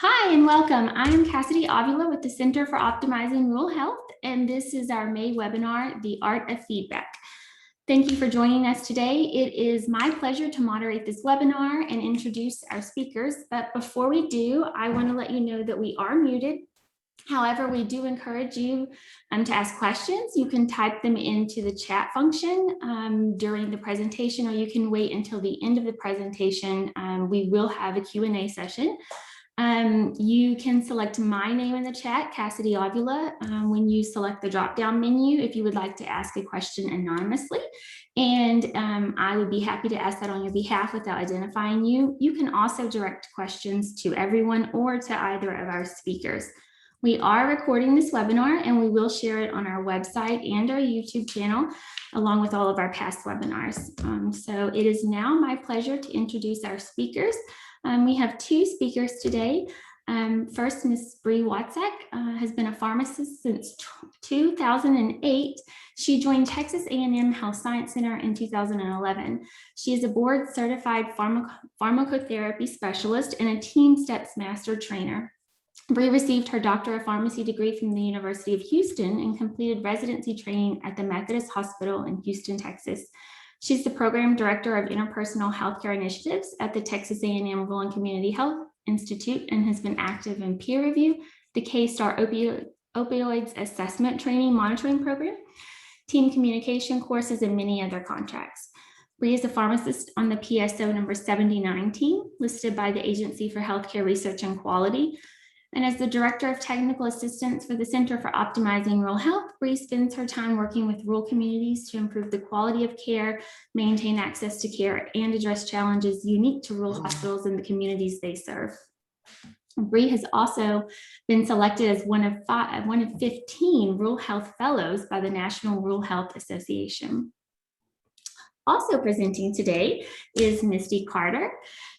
Hi and welcome. I am Cassidy Avila with the Center for Optimizing Rural Health, and this is our May webinar, The Art of Feedback. Thank you for joining us today. It is my pleasure to moderate this webinar and introduce our speakers. But before we do, I want to let you know that we are muted. However, we do encourage you to ask questions. You can type them into the chat function during the presentation, or you can wait until the end of the presentation. We will have a Q&A session. You can select my name in the chat, Cassidy Avila, when you select the drop-down menu if you would like to ask a question anonymously. And I would be happy to ask that on your behalf without identifying you. You can also direct questions to everyone or to either of our speakers. We are recording this webinar and we will share it on our website and our YouTube channel, along with all of our past webinars. So it is now my pleasure to introduce our speakers. We have two speakers today. First, Ms. Bree Watzek has been a pharmacist since 2008. She joined Texas A&M Health Science Center in 2011. She is a board certified pharmacotherapy specialist and a Team Steps Master Trainer. Bree received her Doctor of Pharmacy degree from the University of Houston and completed residency training at the Methodist Hospital in Houston, Texas. She's the Program Director of Interpersonal Healthcare Initiatives at the Texas A&M Rural and Community Health Institute and has been active in peer review, the K-STAR Opioids Assessment Training Monitoring Program, team communication courses, and many other contracts. Bree is a pharmacist on the PSO number 7019, listed by the Agency for Healthcare Research and Quality. And as the Director of Technical Assistance for the Center for Optimizing Rural Health, Bree spends her time working with rural communities to improve the quality of care, maintain access to care, and address challenges unique to rural hospitals and the communities they serve. Bree has also been selected as one of 15 Rural Health Fellows by the National Rural Health Association. Also presenting today is Misty Carter.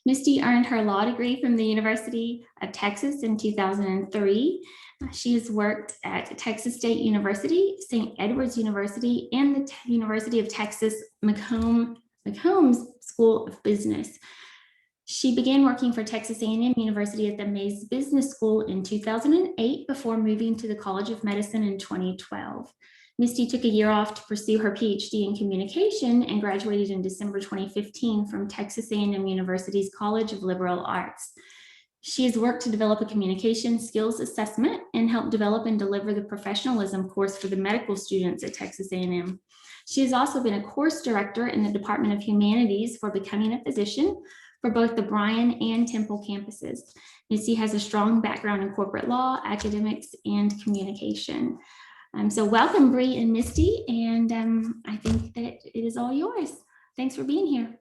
Misty earned her law degree from the University of Texas in 2003. She has worked at Texas State University, St. Edward's University, and the University of Texas McCombs School of Business. She began working for Texas A&M University at the Mays Business School in 2008 before moving to the College of Medicine in 2012. Misty took a year off to pursue her PhD in communication and graduated in December 2015 from Texas A&M University's College of Liberal Arts. She has worked to develop a communication skills assessment and help develop and deliver the professionalism course for the medical students at Texas A&M. She has also been a course director in the Department of Humanities for Becoming a Physician for both the Bryan and Temple campuses. Misty has a strong background in corporate law, academics, and communication. So welcome, Bree and Misty, and I think that it is all yours. Thanks for being here.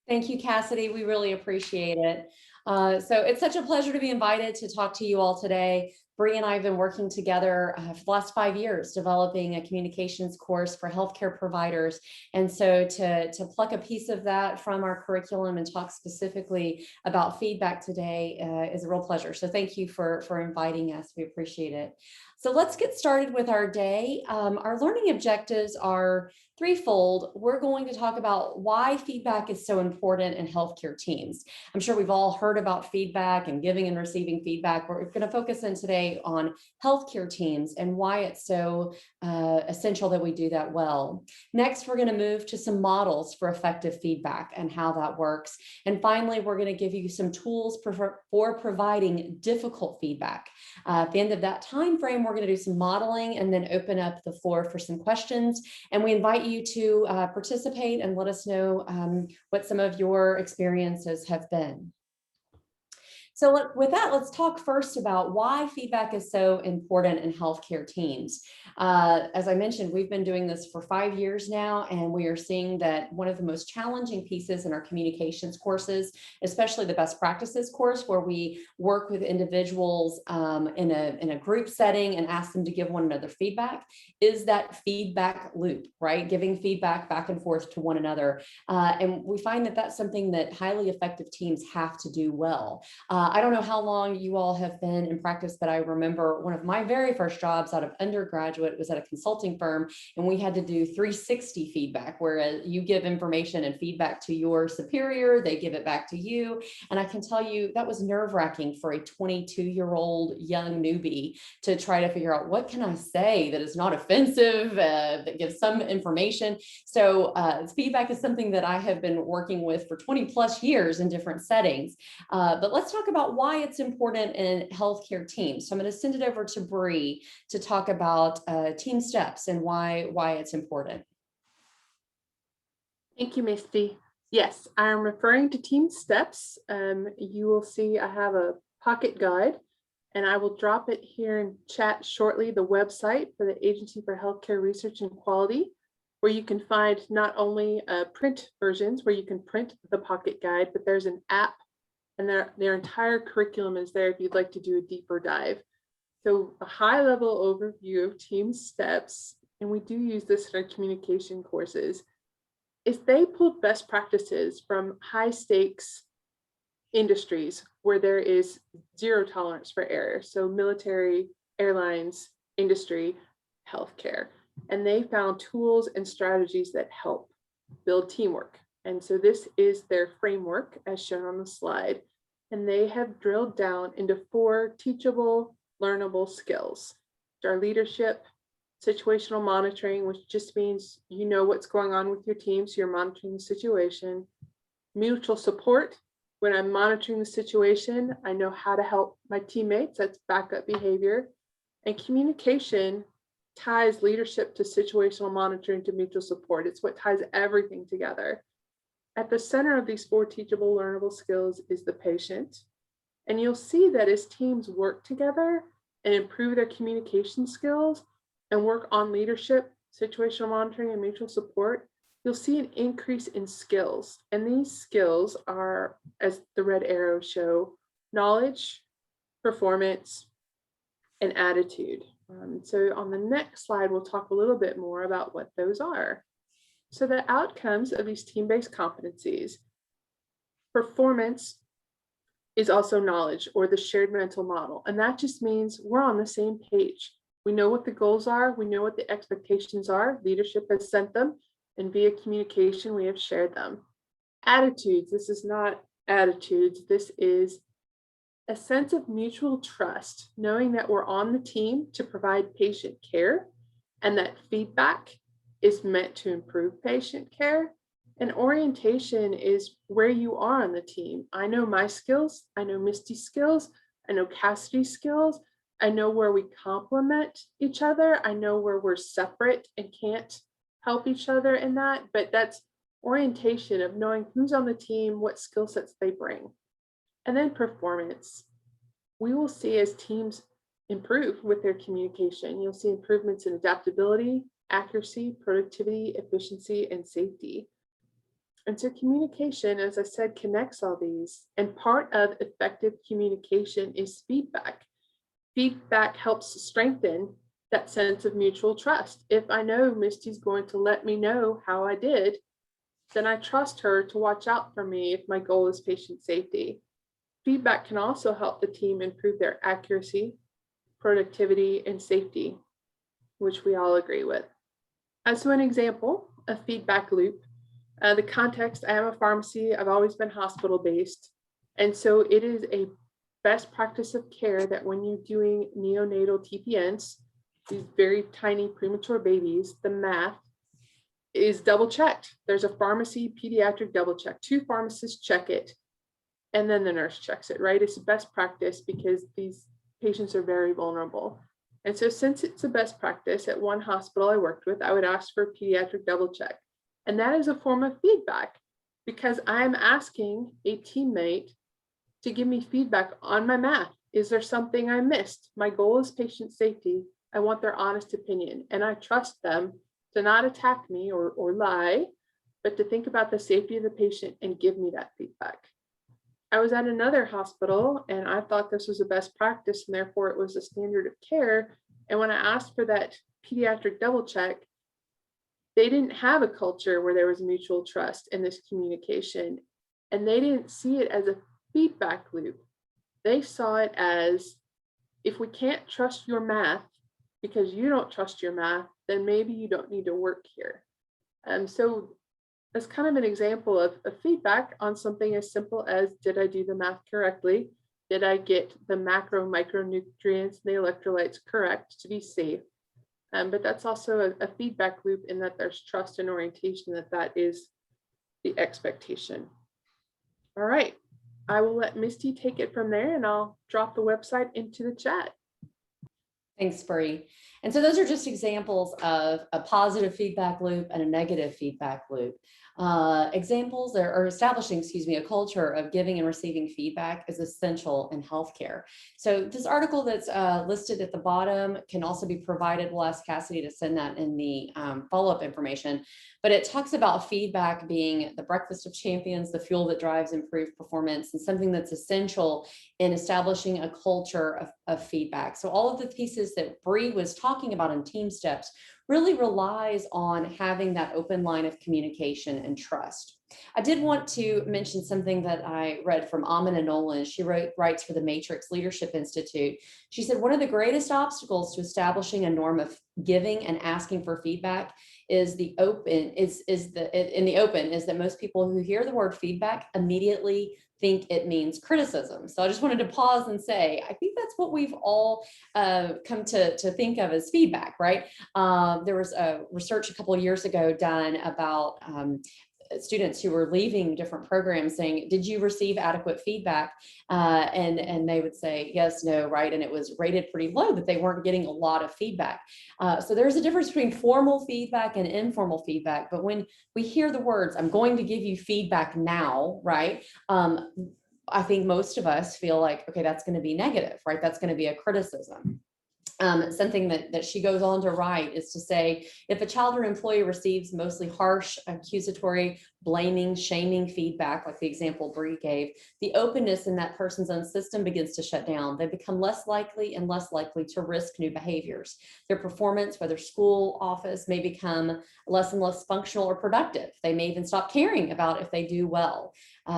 Thank you, Cassidy. We really appreciate it. So it's such a pleasure to be invited to talk to you all today. Bree and I have been working together for the last 5 years, developing a communications course for healthcare providers. And so to pluck a piece of that from our curriculum and talk specifically about feedback today is a real pleasure. So thank you for inviting us. We appreciate it. So let's get started with our day. Our learning objectives are threefold. We're going to talk about why feedback is so important in healthcare teams. I'm sure we've all heard about feedback and giving and receiving feedback. We're going to focus in today on healthcare teams and why it's so essential that we do that well. Next, we're going to move to some models for effective feedback and how that works. And finally, we're going to give you some tools for providing difficult feedback. At the end of that time frame, we're going to do some modeling and then open up the floor for some questions. And we invite you to participate and let us know what some of your experiences have been. So with that, let's talk first about why feedback is so important in healthcare teams. As I mentioned, we've been doing this for 5 years now, and we are seeing that one of the most challenging pieces in our communications courses, especially the best practices course, where we work with individuals in a group setting and ask them to give one another feedback, is that feedback loop, right? Giving feedback back and forth to one another. And we find that that's something that highly effective teams have to do well. I don't know how long you all have been in practice, but I remember one of my very first jobs out of undergraduate was at a consulting firm, and we had to do 360 feedback, where you give information and feedback to your superior, they give it back to you. And I can tell you that was nerve-wracking for a 22-year-old young newbie to try to figure out, what can I say that is not offensive, that gives some information. So feedback is something that I have been working with for 20 plus years in different settings. But let's talk about why it's important in healthcare teams. So I'm going to send it over to Bree to talk about team steps and why it's important. Thank you, Misty. Yes, I'm referring to team steps. You will see I have a pocket guide, and I will drop it here in chat shortly, the website for the Agency for Healthcare Research and Quality, where you can find not only print versions where you can print the pocket guide, but there's an app, and their entire curriculum is there if you'd like to do a deeper dive. So a high level overview of team steps, and we do use this in our communication courses, is they pulled best practices from high stakes industries where there is zero tolerance for error. So military, airlines, industry, healthcare. And they found tools and strategies that help build teamwork. And so this is their framework as shown on the slide. And they have drilled down into 4 teachable, learnable skills. Our leadership, situational monitoring, which just means you know what's going on with your team, so you're monitoring the situation. Mutual support, when I'm monitoring the situation, I know how to help my teammates, that's backup behavior. And communication ties leadership to situational monitoring to mutual support. It's what ties everything together. At the center of these 4 teachable, learnable skills is the patient. And you'll see that as teams work together and improve their communication skills and work on leadership, situational monitoring, and mutual support, you'll see an increase in skills. And these skills are, as the red arrows show, knowledge, performance, and attitude. So on the next slide, we'll talk a little bit more about what those are. So the outcomes of these team-based competencies, performance is also knowledge, or the shared mental model. And that just means we're on the same page. We know what the goals are. We know what the expectations are. Leadership has sent them, and via communication, we have shared them. Attitudes, this is not attitudes. This is a sense of mutual trust, knowing that we're on the team to provide patient care and that feedback is meant to improve patient care. And orientation is where you are on the team. I know my skills. I know Misty's skills. I know Cassidy's skills. I know where we complement each other. I know where we're separate and can't help each other in that, but that's orientation of knowing who's on the team, what skill sets they bring. And then performance. We will see as teams improve with their communication, you'll see improvements in adaptability, accuracy, productivity, efficiency, and safety. And so communication, as I said, connects all these. And part of effective communication is feedback. Feedback helps strengthen that sense of mutual trust. If I know Misty's going to let me know how I did, then I trust her to watch out for me if my goal is patient safety. Feedback can also help the team improve their accuracy, productivity, and safety, which we all agree with. As so an example, a feedback loop, the context, I am a pharmacy, I've always been hospital-based. And so it is a best practice of care that when you're doing neonatal TPNs, these very tiny premature babies, the math is double checked. There's a pharmacy pediatric double check. 2 pharmacists check it, and then the nurse checks it, right? It's a best practice because these patients are very vulnerable. And so since it's a best practice at one hospital I worked with, I would ask for a pediatric double check. And that is a form of feedback because I'm asking a teammate to give me feedback on my math. Is there something I missed? My goal is patient safety. I want their honest opinion, and I trust them to not attack me or lie, but to think about the safety of the patient and give me that feedback. I was at another hospital and I thought this was a best practice and therefore it was a standard of care. And when I asked for that pediatric double check, they didn't have a culture where there was mutual trust in this communication, and they didn't see it as a feedback loop. They saw it as, if we can't trust your math because you don't trust your math, then maybe you don't need to work here. So as kind of an example of feedback on something as simple as, did I do the math correctly? Did I get the macro micronutrients and the electrolytes correct to be safe? But that's also a feedback loop in that there's trust and orientation, that is the expectation. All right, I will let Misty take it from there, and I'll drop the website into the chat. Thanks, Bree. And so those are just examples of a positive feedback loop and a negative feedback loop. Examples or establishing, a culture of giving and receiving feedback is essential in healthcare. So this article that's listed at the bottom can also be provided. We'll ask Cassidy to send that in the follow-up information, but it talks about feedback being the breakfast of champions, the fuel that drives improved performance, and something that's essential in establishing a culture of feedback. So all of the pieces that Bree was talking about in Team Steps really relies on having that open line of communication and trust. I did want to mention something that I read from Amina Nolan. She writes for the Matrix Leadership Institute. She said, one of the greatest obstacles to establishing a norm of giving and asking for feedback is that most people who hear the word feedback immediately think it means criticism. So I just wanted to pause and say, I think that's what we've all come to think of as feedback, right? There was a research a couple of years ago done about students who were leaving different programs saying, did you receive adequate feedback? And they would say, yes, no, right. And it was rated pretty low, that they weren't getting a lot of feedback. So there's a difference between formal feedback and informal feedback. But when we hear the words, I'm going to give you feedback now, right? I think most of us feel like, okay, that's going to be negative, right? That's going to be a criticism. Something that she goes on to write is to say, if a child or employee receives mostly harsh, accusatory, blaming, shaming feedback, like the example Bree gave, the openness in that person's own system begins to shut down. They become less likely to risk new behaviors. Their performance, whether school, office, may become less and less functional or productive. They may even stop caring about if they do well.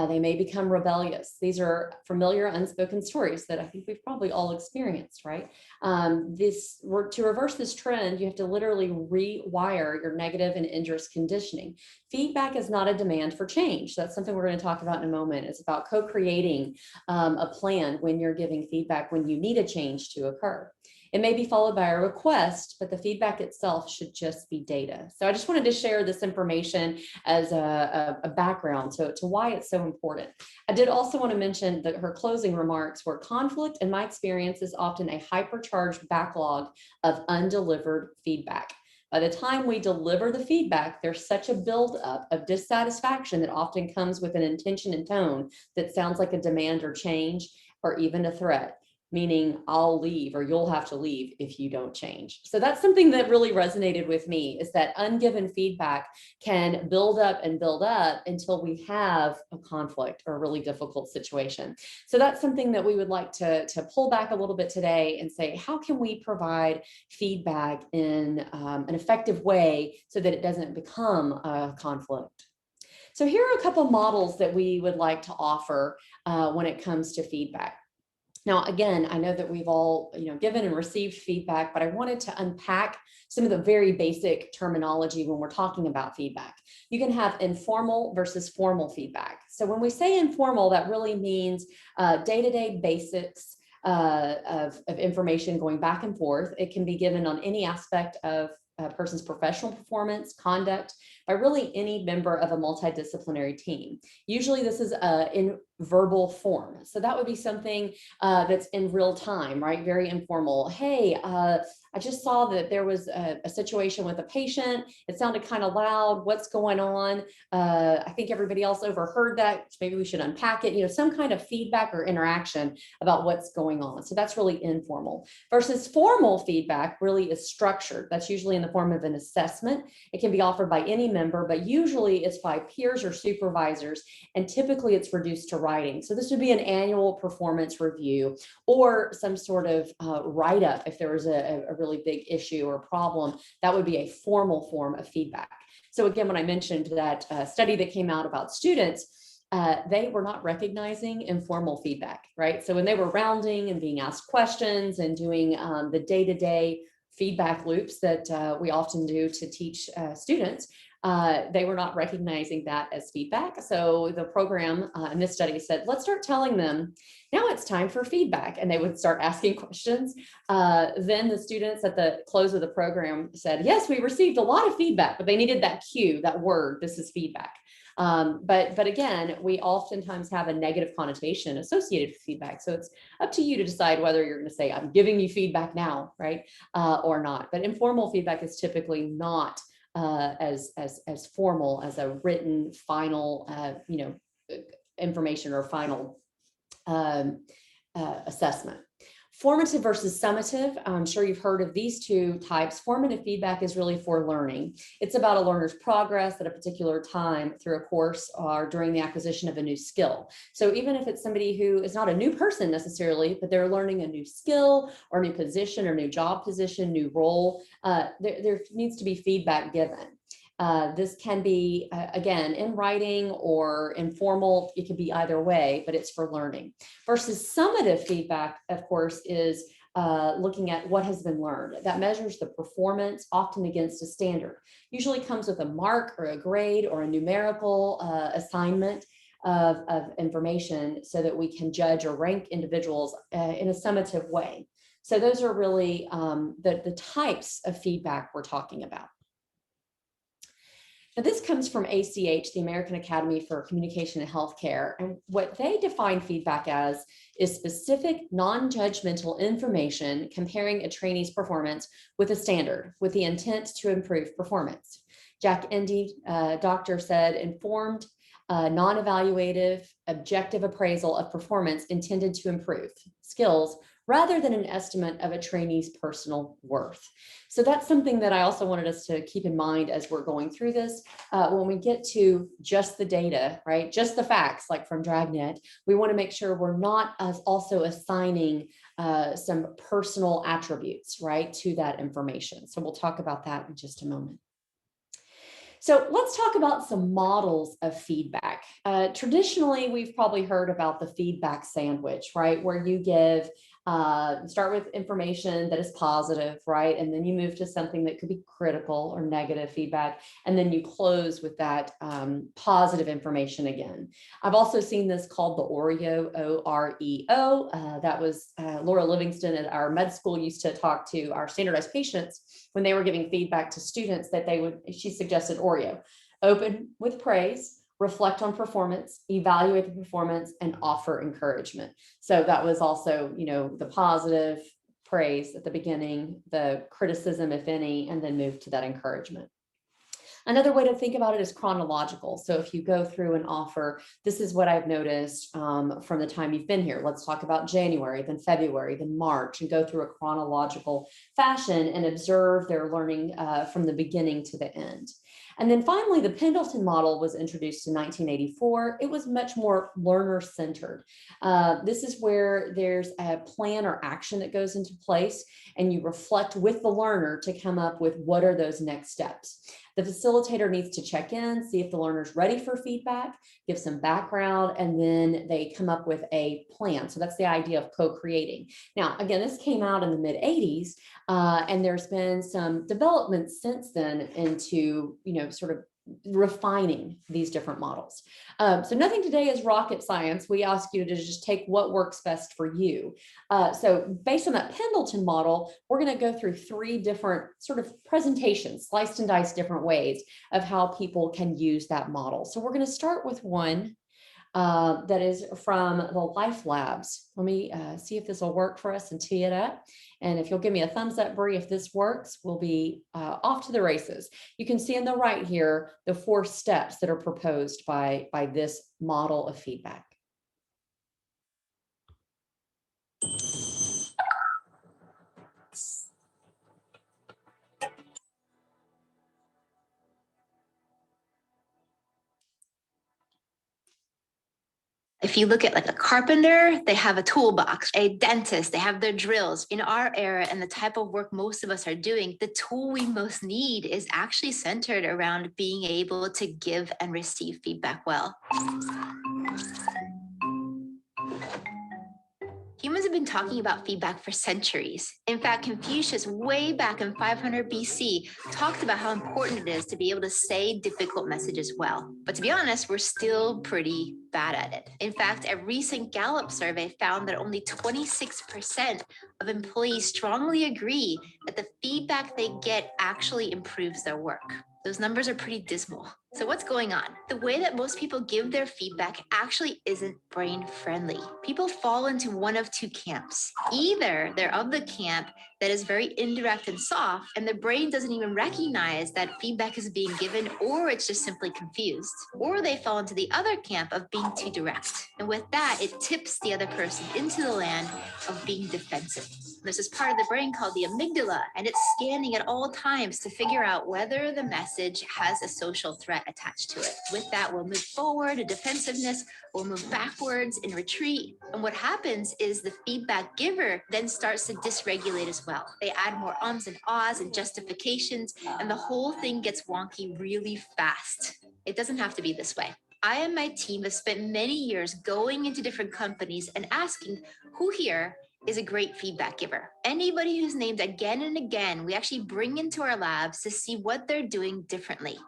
They may become rebellious. These are familiar unspoken stories that I think we've probably all experienced, right? To reverse this trend, you have to literally rewire your negative and injurious conditioning. Feedback is not a demand for change. That's something we're going to talk about in a moment. It's about co-creating a plan when you're giving feedback, when you need a change to occur. It may be followed by a request, but the feedback itself should just be data. So I just wanted to share this information as a background to why it's so important. I did also want to mention that her closing remarks were, conflict, in my experience, is often a hypercharged backlog of undelivered feedback. By the time we deliver the feedback, there's such a buildup of dissatisfaction that often comes with an intention and tone that sounds like a demand or change, or even a threat, meaning I'll leave, or you'll have to leave if you don't change. So that's something that really resonated with me, is that ungiven feedback can build up until we have a conflict or a really difficult situation. So that's something that we would like to pull back a little bit today and say, how can we provide feedback in an effective way so that it doesn't become a conflict? So here are a couple models that we would like to offer when it comes to feedback. Now, again, I know that we've all, given and received feedback, but I wanted to unpack some of the very basic terminology when we're talking about feedback. You can have informal versus formal feedback. So when we say informal, that really means day-to-day basics of information going back and forth. It can be given on any aspect of a person's professional performance, conduct, by really any member of a multidisciplinary team. Usually this is in verbal form. So that would be something that's in real time, right? Very informal. Hey, I just saw that there was a situation with a patient. It sounded kind of loud. What's going on? I think everybody else overheard that. Maybe we should unpack it. Some kind of feedback or interaction about what's going on. So that's really informal. Versus formal feedback really is structured. That's usually in the form of an assessment. It can be offered by any member, but usually it's by peers or supervisors, and typically it's reduced to writing. So this would be an annual performance review or some sort of write-up if there was a really big issue or problem. That would be a formal form of feedback. So again, when I mentioned that study that came out about students, they were not recognizing informal feedback, right? So when they were rounding and being asked questions and doing the day-to-day feedback loops that we often do to teach students, they were not recognizing that as feedback. So the program in this study said, let's start telling them, now it's time for feedback. And they would start asking questions. Then the students at the close of the program said, yes, we received a lot of feedback, but they needed that cue, that word, this is feedback. But again, we oftentimes have a negative connotation associated with feedback. So it's up to you to decide whether you're going to say, I'm giving you feedback now, right? Or not. But informal feedback is typically not as formal as a written final, information or final assessment. Formative versus summative. I'm sure you've heard of these two types. Formative feedback is really for learning. It's about a learner's progress at a particular time through a course or during the acquisition of a new skill. So even if it's somebody who is not a new person necessarily, but they're learning a new skill or new position or new job position, new role, there needs to be feedback given. This can be, again, in writing or informal. It can be either way, but it's for learning. Versus summative feedback, of course, is looking at what has been learned. That measures the performance, often against a standard. Usually comes with a mark or a grade or a numerical assignment of information so that we can judge or rank individuals in a summative way. So those are really the types of feedback we're talking about. Now, this comes from ACH, the American Academy for Communication and Healthcare. And what they define feedback as is specific non-judgmental information comparing a trainee's performance with a standard with the intent to improve performance. Jack Indy, doctor, said informed, non-evaluative, objective appraisal of performance intended to improve skills rather than an estimate of a trainee's personal worth. So that's something that I also wanted us to keep in mind as we're going through this. When we get to just the data, right, just the facts, like from Dragnet, we want to make sure we're not also assigning some personal attributes, right, to that information. So we'll talk about that in just a moment. So let's talk about some models of feedback. Traditionally, we've probably heard about the feedback sandwich, right, where you give start with information that is positive, right? And then you move to something that could be critical or negative feedback. And then you close with that positive information again. I've also seen this called the OREO, O-R-E-O. That was Laura Livingston at our med school used to talk to our standardized patients when they were giving feedback to students that she suggested OREO, open with praise, reflect on performance, evaluate the performance, and offer encouragement. So that was also, the positive praise at the beginning, the criticism, if any, and then move to that encouragement. Another way to think about it is chronological. So if you go through and offer, this is what I've noticed from the time you've been here. Let's talk about January, then February, then March, and go through a chronological fashion and observe their learning from the beginning to the end. And then finally, the Pendleton model was introduced in 1984. It was much more learner-centered. This is where there's a plan or action that goes into place, and you reflect with the learner to come up with what are those next steps. The facilitator needs to check in, see if the learner's ready for feedback, give some background, and then they come up with a plan. So that's the idea of co-creating. Now, again, this came out in the mid-'80s, and there's been some development since then into, sort of refining these different models. So nothing today is rocket science. We ask you to just take what works best for you. So based on that Pendleton model, we're going to go through 3 different sort of presentations, sliced and diced different ways of how people can use that model. So we're going to start with one that is from the Life Labs. Let me see if this will work for us and tee it up. And if you'll give me a thumbs up, Bree, if this works, we'll be off to the races. You can see on the right here, the 4 steps that are proposed by this model of feedback. If you look at like a carpenter, they have a toolbox. A dentist, they have their drills. In our era and the type of work most of us are doing, the tool we most need is actually centered around being able to give and receive feedback well. Humans have been talking about feedback for centuries. In fact, Confucius, way back in 500 BC, talked about how important it is to be able to say difficult messages well. But to be honest, we're still pretty bad at it. In fact, a recent Gallup survey found that only 26% of employees strongly agree that the feedback they get actually improves their work. Those numbers are pretty dismal. So what's going on? The way that most people give their feedback actually isn't brain friendly. People fall into one of two camps. Either they're of the camp that is very indirect and soft, and the brain doesn't even recognize that feedback is being given, or it's just simply confused. Or they fall into the other camp of being too direct. And with that, it tips the other person into the land of being defensive. There's this part of the brain called the amygdala, and it's scanning at all times to figure out whether the message has a social threat attached to it. With that, we'll move forward to defensiveness, we'll move backwards in retreat. And what happens is the feedback giver then starts to dysregulate as well. They add more ums and ahs and justifications, and the whole thing gets wonky really fast. It doesn't have to be this way. I and my team have spent many years going into different companies and asking who here is a great feedback giver. Anybody who's named again and again, we actually bring into our labs to see what they're doing differently.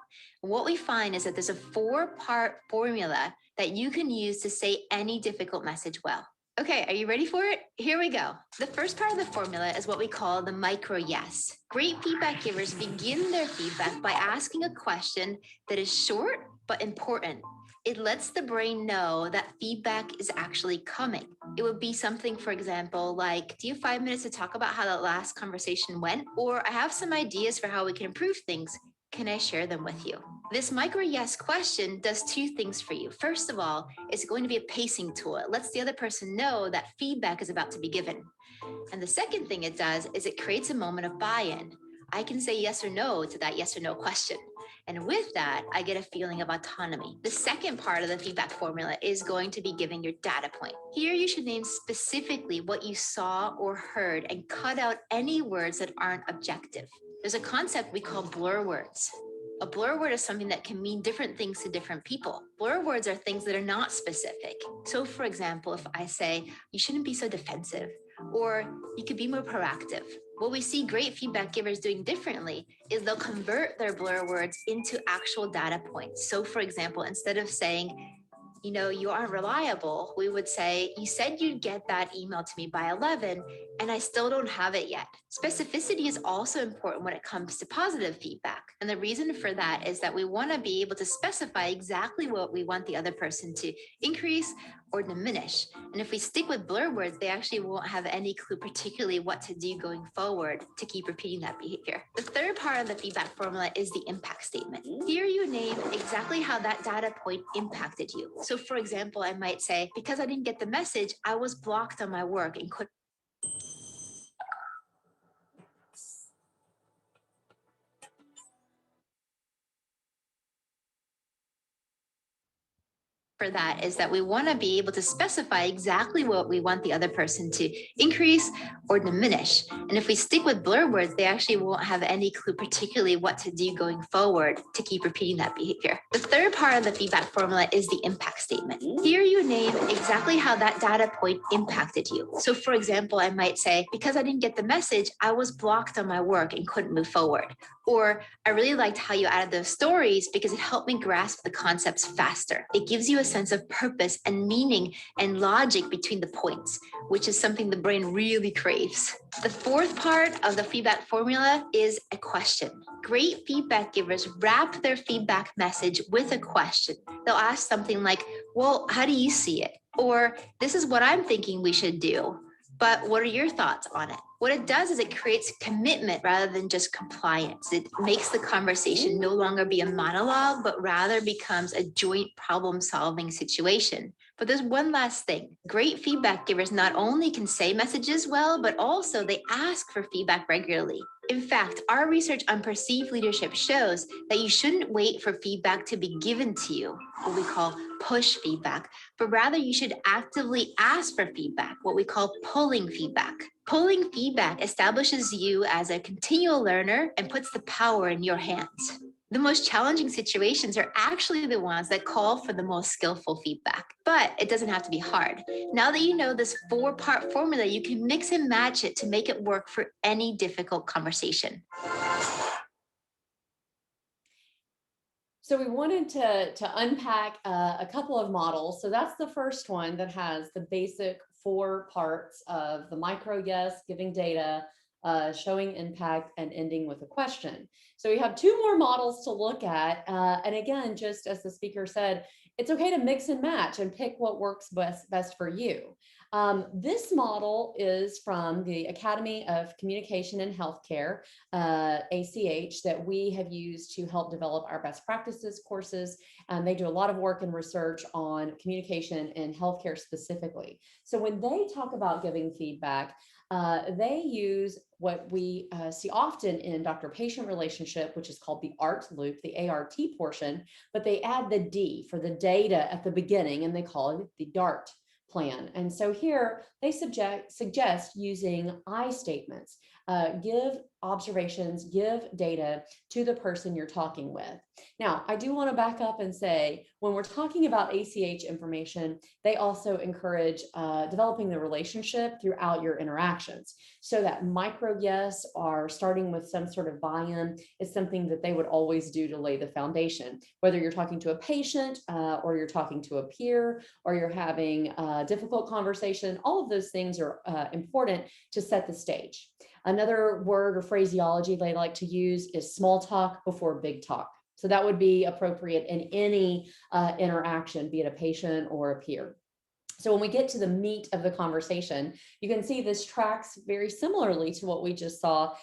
And what we find is that there's a 4-part formula that you can use to say any difficult message well. Okay, are you ready for it? Here we go. The first part of the formula is what we call the micro yes. Great feedback givers begin their feedback by asking a question that is short but important. It lets the brain know that feedback is actually coming. It would be something, for example, like, do you have 5 minutes to talk about how that last conversation went? Or I have some ideas for how we can improve things. Can I share them with you? This micro yes question does 2 things for you. First of all, it's going to be a pacing tool. It lets the other person know that feedback is about to be given. And the second thing it does is it creates a moment of buy-in. I can say yes or no to that yes or no question. And with that, I get a feeling of autonomy. The second part of the feedback formula is going to be giving your data point. Here, you should name specifically what you saw or heard and cut out any words that aren't objective. There's a concept we call blur words. A blur word is something that can mean different things to different people. Blur words are things that are not specific. So for example, if I say, you shouldn't be so defensive, or you could be more proactive. What we see great feedback givers doing differently is they'll convert their blur words into actual data points. So for example, instead of saying, you aren't reliable, we would say, you said you'd get that email to me by 11, and I still don't have it yet. Specificity is also important when it comes to positive feedback. And the reason for that is that we want to be able to specify exactly what we want the other person to increase or diminish. And if we stick with blur words, they actually won't have any clue particularly what to do going forward to keep repeating that behavior. The third part of the feedback formula is the impact statement. Here you name exactly how that data point impacted you. So for example, I might say, because I didn't get the message, I was blocked on my work and couldn't. For that is that we want to be able to specify exactly what we want the other person to increase or diminish. And if we stick with blur words, they actually won't have any clue particularly what to do going forward to keep repeating that behavior. The third part of the feedback formula is the impact statement. Here you name exactly how that data point impacted you. So for example, I might say, because I didn't get the message, I was blocked on my work and couldn't move forward. Or I really liked how you added those stories because it helped me grasp the concepts faster. It gives you a sense of purpose and meaning and logic between the points, which is something the brain really craves. The fourth part of the feedback formula is a question. Great feedback givers wrap their feedback message with a question. They'll ask something like, well, how do you see it? Or this is what I'm thinking we should do, but what are your thoughts on it? What it does is it creates commitment rather than just compliance. It makes the conversation no longer be a monologue, but rather becomes a joint problem-solving situation. But there's one last thing. Great feedback givers not only can say messages well, but also they ask for feedback regularly. In fact, our research on perceived leadership shows that you shouldn't wait for feedback to be given to you, what we call push feedback, but rather you should actively ask for feedback, what we call pulling feedback. Pulling feedback establishes you as a continual learner and puts the power in your hands. The most challenging situations are actually the ones that call for the most skillful feedback, but it doesn't have to be hard. Now that you know this 4-part formula, you can mix and match it to make it work for any difficult conversation. So we wanted to unpack a couple of models. So that's the first one that has the basic 4 parts of the micro yes, giving data, showing impact, and ending with a question. So we have 2 more models to look at. And again, just as the speaker said, it's okay to mix and match and pick what works best for you. This model is from the Academy of Communication in Healthcare, ACH, that we have used to help develop our best practices courses. And they do a lot of work and research on communication in healthcare specifically. So when they talk about giving feedback, they use what we see often in doctor-patient relationship, which is called the ART loop, the ART portion, but they add the D for the data at the beginning, and they call it the DART plan. And so here they suggest using I statements, give observations, give data to the person you're talking with. Now, I do want to back up and say, when we're talking about ACH information, they also encourage developing the relationship throughout your interactions. So that micro yes or starting with some sort of buy-in is something that they would always do to lay the foundation. Whether you're talking to a patient or you're talking to a peer or you're having a difficult conversation, all of those things are important to set the stage. Another word or phraseology they like to use is small talk before big talk. So that would be appropriate in any interaction, be it a patient or a peer. So when we get to the meat of the conversation, you can see this tracks very similarly to what we just saw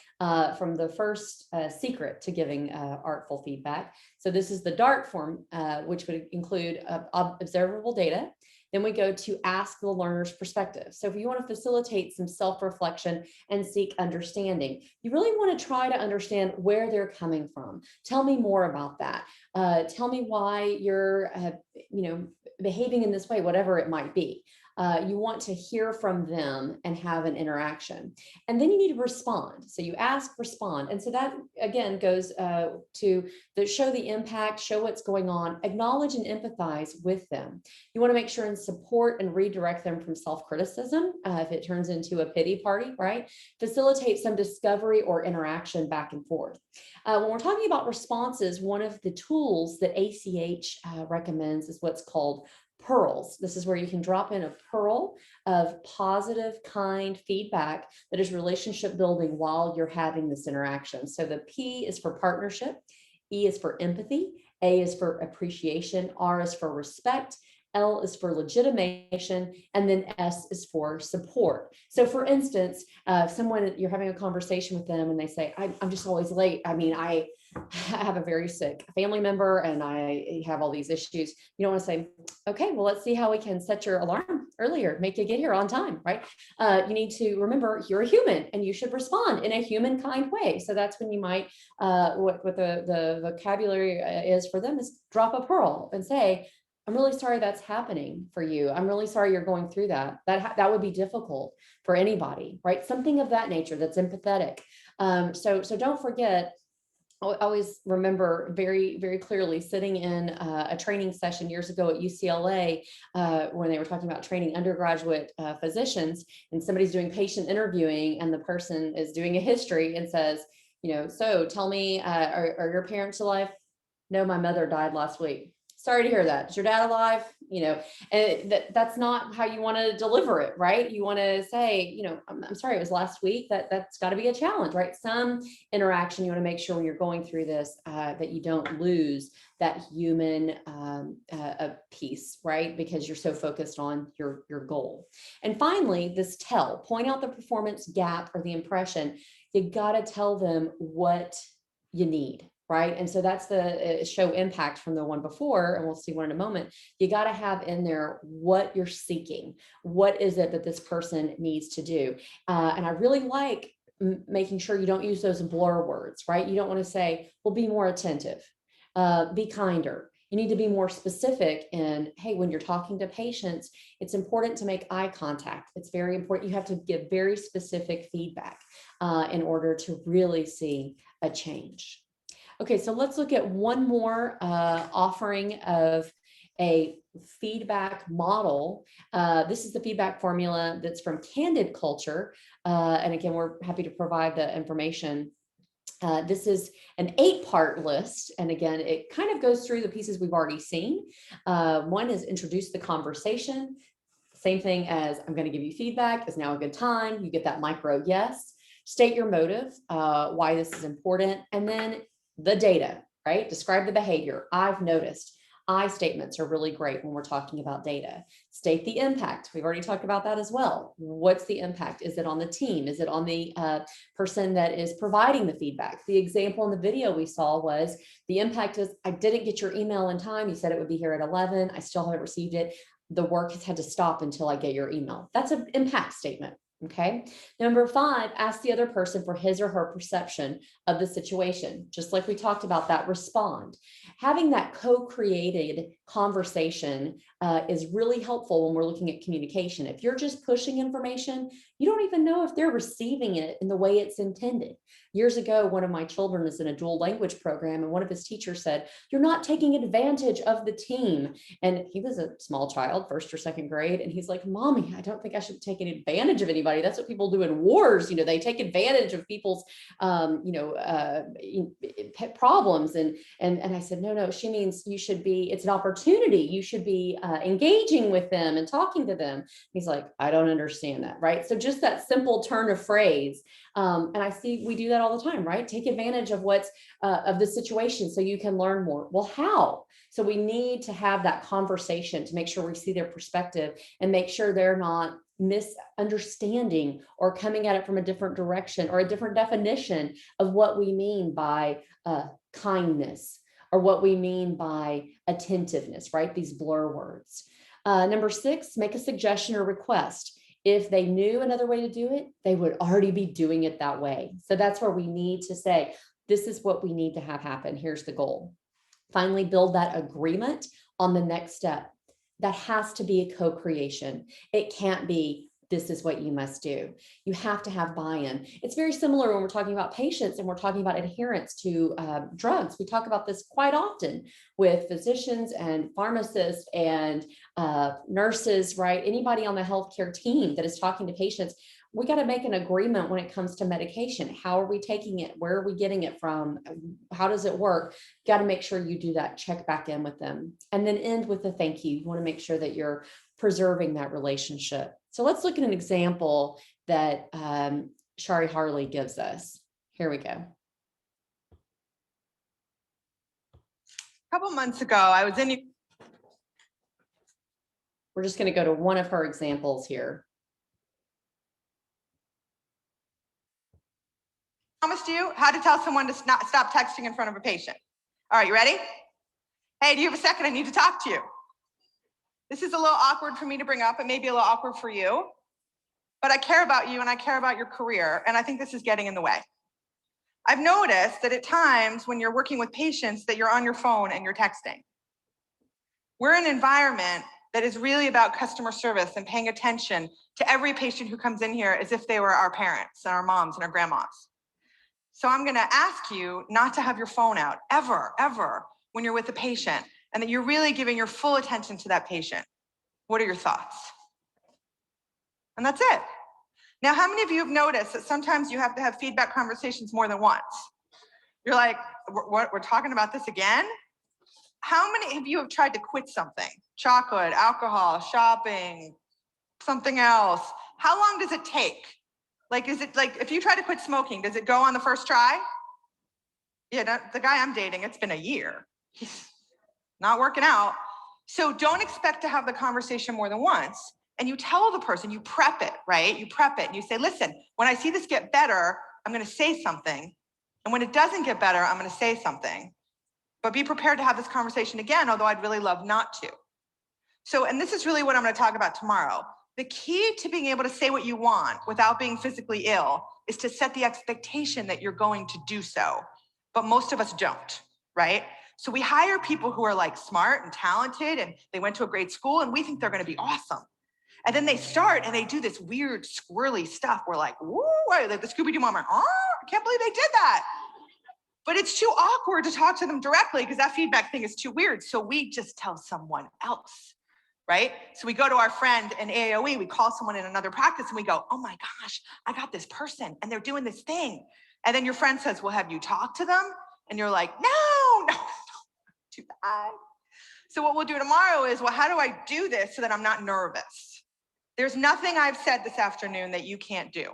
from the first secret to giving artful feedback. So this is the DART form, which would include observable data. Then we go to ask the learner's perspective. So if you want to facilitate some self-reflection and seek understanding, you really want to try to understand where they're coming from. Tell me more about that. Tell me why you're, behaving in this way, whatever it might be. You want to hear from them and have an interaction. And then you need to respond. So you ask, respond. And so that, again, goes to show the impact, show what's going on, acknowledge and empathize with them. You want to make sure and support and redirect them from self-criticism if it turns into a pity party, right? Facilitate some discovery or interaction back and forth. When we're talking about responses, one of the tools that ACH recommends is what's called pearls. This is where you can drop in a pearl of positive, kind feedback that is relationship building while you're having this interaction. So the P is for partnership, E is for empathy, A is for appreciation, R is for respect, L is for legitimation, and then S is for support. So for instance, someone, you're having a conversation with them and they say, I'm just always late. I mean, I have a very sick family member and I have all these issues. You don't want to say, okay, well, let's see how we can set your alarm earlier, make you get here on time, right? You need to remember you're a human and you should respond in a human kind way. So that's when you might, what the vocabulary is for them is drop a pearl and say, I'm really sorry that's happening for you. I'm really sorry you're going through that. That would be difficult for anybody, right? Something of that nature that's empathetic. So don't forget, I always remember very, very clearly sitting in a training session years ago at UCLA when they were talking about training undergraduate physicians, and somebody's doing patient interviewing and the person is doing a history and says, so tell me, are your parents alive? No, my mother died last week. Sorry to hear that. Is your dad alive? And that's not how you want to deliver it, right? You want to say, I'm sorry, it was last week. That's got to be a challenge, right? Some interaction, you want to make sure when you're going through this that you don't lose that human piece, right? Because you're so focused on your goal. And finally, this tell, point out the performance gap or the impression. You got to tell them what you need. Right. And so that's the show impact from the one before, and we'll see one in a moment. You got to have in there what you're seeking. What is it that this person needs to do? And I really like making sure you don't use those blur words, right? You don't want to say, well, be more attentive, be kinder. You need to be more specific in, hey, when you're talking to patients, it's important to make eye contact. It's very important. You have to give very specific feedback in order to really see a change. Okay, so let's look at one more offering of a feedback model. This is the feedback formula that's from Candid Culture. And again, we're happy to provide the information. This is an 8-part list. And again, it kind of goes through the pieces we've already seen. One is introduce the conversation. Same thing as I'm going to give you feedback. Is now a good time? You get that micro yes. State your motive, why this is important. And then the data, right? Describe the behavior. I've noticed. I statements are really great when we're talking about data. State the impact. We've already talked about that as well. What's the impact? Is it on the team? Is it on the person that is providing the feedback? The example in the video we saw was the impact is I didn't get your email in time. You said it would be here at 11. I still haven't received it. The work has had to stop until I get your email. That's an impact statement. Okay. Number 5, ask the other person for his or her perception of the situation. Just like we talked about that, respond. Having that co-created conversation is really helpful when we're looking at communication. If you're just pushing information, you don't even know if they're receiving it in the way it's intended. Years ago, one of my children is in a dual language program, and one of his teachers said, "You're not taking advantage of the team." And he was a small child, 1st or 2nd grade. And he's like, "Mommy, I don't think I should take any advantage of anybody. That's what people do in wars. You know, they take advantage of people's, problems." And I said, no, she means you should be, it's an opportunity. You should be engaging with them and talking to them. He's like, "I don't understand that." Right. So just that simple turn of phrase. And I see we do that all the time, right? Take advantage of what's of the situation so you can learn more. Well, how? So we need to have that conversation to make sure we see their perspective and make sure they're not misunderstanding or coming at it from a different direction or a different definition of what we mean by kindness or what we mean by attentiveness, right? These blur words. Number 6, make a suggestion or request. If they knew another way to do it, they would already be doing it that way. So that's where we need to say, this is what we need to have happen. Here's the goal. Finally, build that agreement on the next step. That has to be a co-creation. It can't be, this is what you must do. You have to have buy-in. It's very similar when we're talking about patients and we're talking about adherence to drugs. We talk about this quite often with physicians and pharmacists and nurses, right? Anybody on the healthcare team that is talking to patients. We got to make an agreement when it comes to medication. How are we taking it? Where are we getting it from? How does it work? Got to make sure you do that, check back in with them, and then end with a thank you. You want to make sure that you're preserving that relationship. So let's look at an example that Shari Harley gives us. Here we go. A couple months ago, I was in. We're just going to go to one of her examples here. Promised you how to tell someone to not stop texting in front of a patient. All right, you ready? Hey, do you have a second? I need to talk to you. This is a little awkward for me to bring up. It may be a little awkward for you, but I care about you and I care about your career, and I think this is getting in the way. I've noticed that at times when you're working with patients that you're on your phone and you're texting. We're in an environment that is really about customer service and paying attention to every patient who comes in here as if they were our parents and our moms and our grandmas. So I'm gonna ask you not to have your phone out ever, when you're with a patient, and that you're really giving your full attention to that patient. What are your thoughts? And that's it. Now, how many of you have noticed that sometimes you have to have feedback conversations more than once? You're like, we're talking about this again? How many of you have tried to quit something? Chocolate, alcohol, shopping, something else. How long does it take? Like, is it like, if you try to quit smoking, does it go on the first try? Yeah, the guy I'm dating, it's been a year. He's not working out. So don't expect to have the conversation more than once. And you tell the person, you prep it, right? You prep it and you say, listen, when I see this get better, I'm gonna say something. And when it doesn't get better, I'm gonna say something. But be prepared to have this conversation again, although I'd really love not to. So, and this is really what I'm gonna talk about tomorrow. The key to being able to say what you want without being physically ill is to set the expectation that you're going to do so. But most of us don't, right? So we hire people who are like smart and talented and they went to a great school and we think they're going to be awesome. And then they start and they do this weird squirrely stuff. We're like, woo, like the Scooby-Doo moment. Oh, I can't believe they did that. But it's too awkward to talk to them directly because that feedback thing is too weird. So we just tell someone else, right? So we go to our friend in AOE, we call someone in another practice and we go, oh my gosh, I got this person and they're doing this thing. And then your friend says, well, have you talked to them? And you're like, no, too bad. So what we'll do tomorrow is, well, how do I do this so that I'm not nervous? There's nothing I've said this afternoon that you can't do.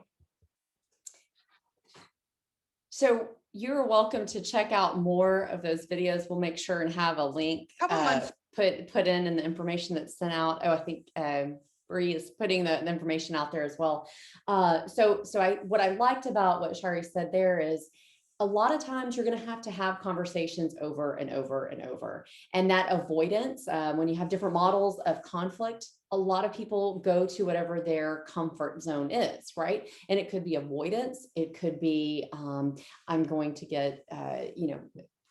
So you're welcome to check out more of those videos. We'll make sure and have a link Couple months. put in the information that's sent out. Oh, I think Bree is putting the information out there as well. What I liked about what Shari said there is a lot of times you're going to have conversations over and over and over. And that avoidance, when you have different models of conflict, a lot of people go to whatever their comfort zone is, right? And it could be avoidance. It could be, I'm going to get,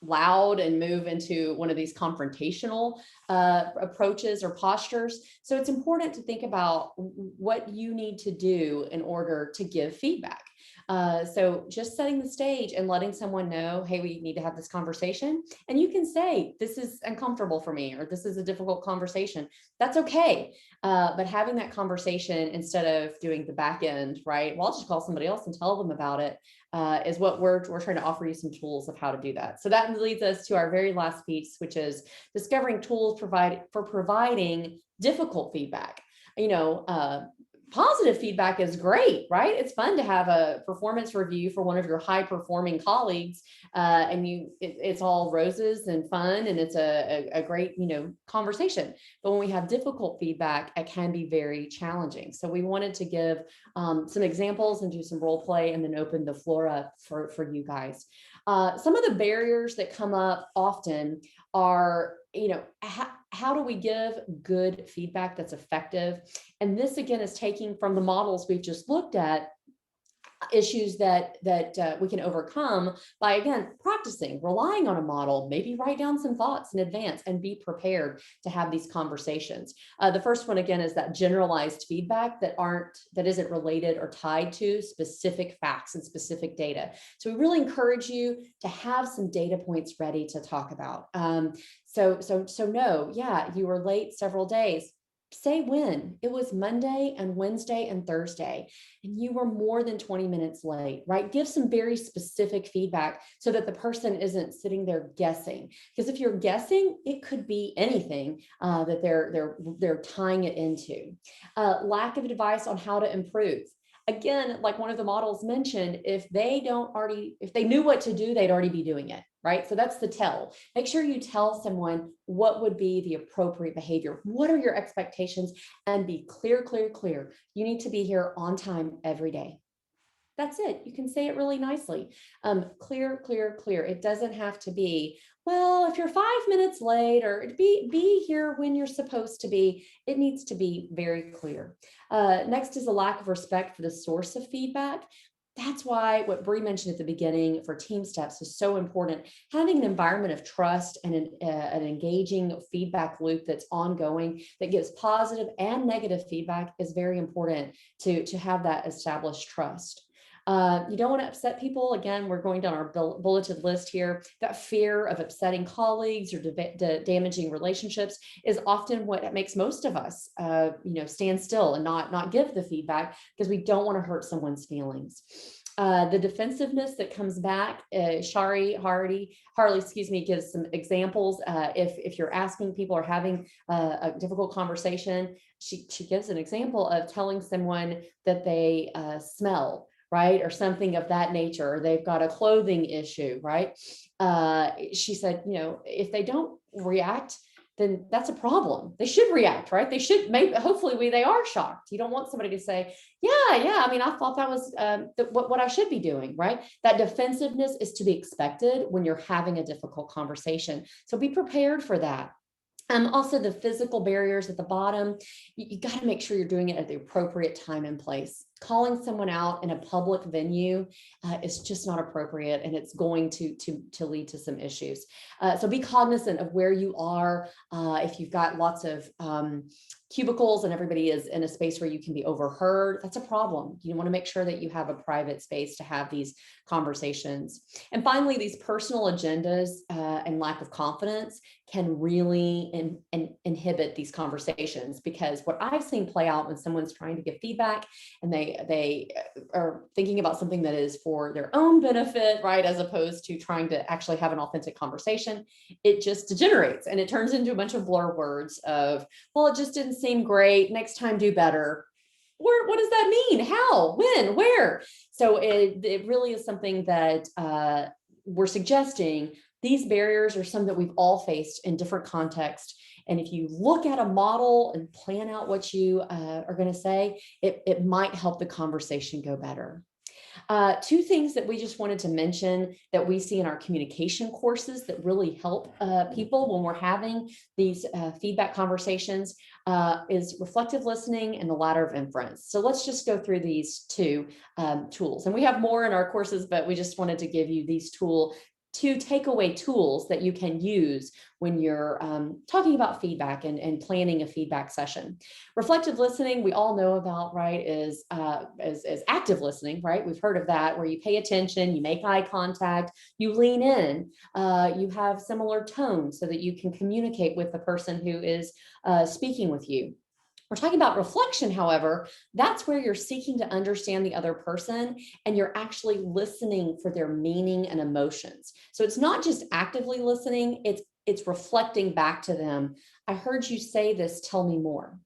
loud and move into one of these confrontational approaches or postures. So it's important to think about what you need to do in order to give feedback. So just setting the stage and letting someone know, hey, we need to have this conversation. And you can say, this is uncomfortable for me, or this is a difficult conversation. That's okay. But having that conversation instead of doing the back end, right? Well, I'll just call somebody else and tell them about it, is what we're trying to offer you some tools of how to do that. So that leads us to our very last piece, which is discovering tools for providing difficult feedback. Positive feedback is great, right? It's fun to have a performance review for one of your high performing colleagues, and it's all roses and fun, and it's a great, conversation. But when we have difficult feedback, it can be very challenging. So we wanted to give some examples and do some role play, and then open the floor up for you guys. Some of the barriers that come up often are, how do we give good feedback that's effective? And this again is taking from the models we've just looked at, issues that we can overcome by, again, practicing, relying on a model, maybe write down some thoughts in advance and be prepared to have these conversations. The first one, again, is that generalized feedback that isn't related or tied to specific facts and specific data. So we really encourage you to have some data points ready to talk about. So no, yeah, you were late several days. Say when. It was Monday and Wednesday and Thursday, and you were more than 20 minutes late, right? Give some very specific feedback so that the person isn't sitting there guessing. Because if you're guessing, it could be anything that they're tying it into. Lack of advice on how to improve. Again, like one of the models mentioned, if they knew what to do, they'd already be doing it, right? So that's the tell. Make sure you tell someone what would be the appropriate behavior. What are your expectations? And be clear. You need to be here on time every day. That's it. You can say it really nicely. Clear. It doesn't have to be, well, if you're 5 minutes late, or be here when you're supposed to be. It needs to be very clear. Next is a lack of respect for the source of feedback. That's why what Bree mentioned at the beginning for team steps is so important. Having an environment of trust and an engaging feedback loop that's ongoing, that gives positive and negative feedback, is very important to have that established trust. You don't want to upset people. Again, we're going down our bulleted list here. That fear of upsetting colleagues or damaging relationships is often what makes most of us, stand still and not give the feedback, because we don't want to hurt someone's feelings. The defensiveness that comes back, Harley, gives some examples. If you're asking people or having a difficult conversation, she gives an example of telling someone that they smell, right? Or something of that nature, or they've got a clothing issue, right? She said, if they don't react, then that's a problem. They should react, right? They should, hopefully they are shocked. You don't want somebody to say, yeah, I thought that was what I should be doing, right? That defensiveness is to be expected when you're having a difficult conversation. So be prepared for that. Also, the physical barriers at the bottom, you got to make sure you're doing it at the appropriate time and place. Calling someone out in a public venue is just not appropriate, and it's going to lead to some issues. So be cognizant of where you are. If you've got lots of cubicles and everybody is in a space where you can be overheard, that's a problem. You want to make sure that you have a private space to have these conversations. And finally, these personal agendas and lack of confidence can really inhibit these conversations, because what I've seen play out when someone's trying to give feedback and they are thinking about something that is for their own benefit, right, as opposed to trying to actually have an authentic conversation, it just degenerates and it turns into a bunch of blur words of, well, it just didn't seem great, next time do better. What does that mean? How, when, where? So it really is something that we're suggesting. These barriers are some that we've all faced in different contexts. And if you look at a model and plan out what you are going to say, it might help the conversation go better. Two things that we just wanted to mention that we see in our communication courses that really help people when we're having these feedback conversations is reflective listening and the ladder of inference. So let's just go through these two tools. And we have more in our courses, but we just wanted to give you these two takeaway tools that you can use when you're talking about feedback and planning a feedback session. Reflective listening, we all know about, right, is active listening, right? We've heard of that, where you pay attention, you make eye contact, you lean in, you have similar tones so that you can communicate with the person who is speaking with you. We're talking about reflection, however, that's where you're seeking to understand the other person and you're actually listening for their meaning and emotions. So it's not just actively listening, it's reflecting back to them. I heard you say this, tell me more.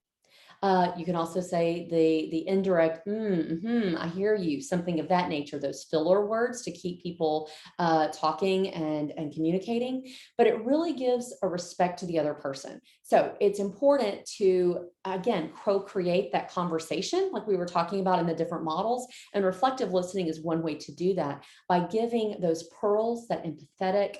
You can also say the indirect, I hear you, something of that nature, those filler words to keep people talking and communicating, but it really gives a respect to the other person. So it's important to, again, co-create that conversation like we were talking about in the different models, and reflective listening is one way to do that by giving those pearls, that empathetic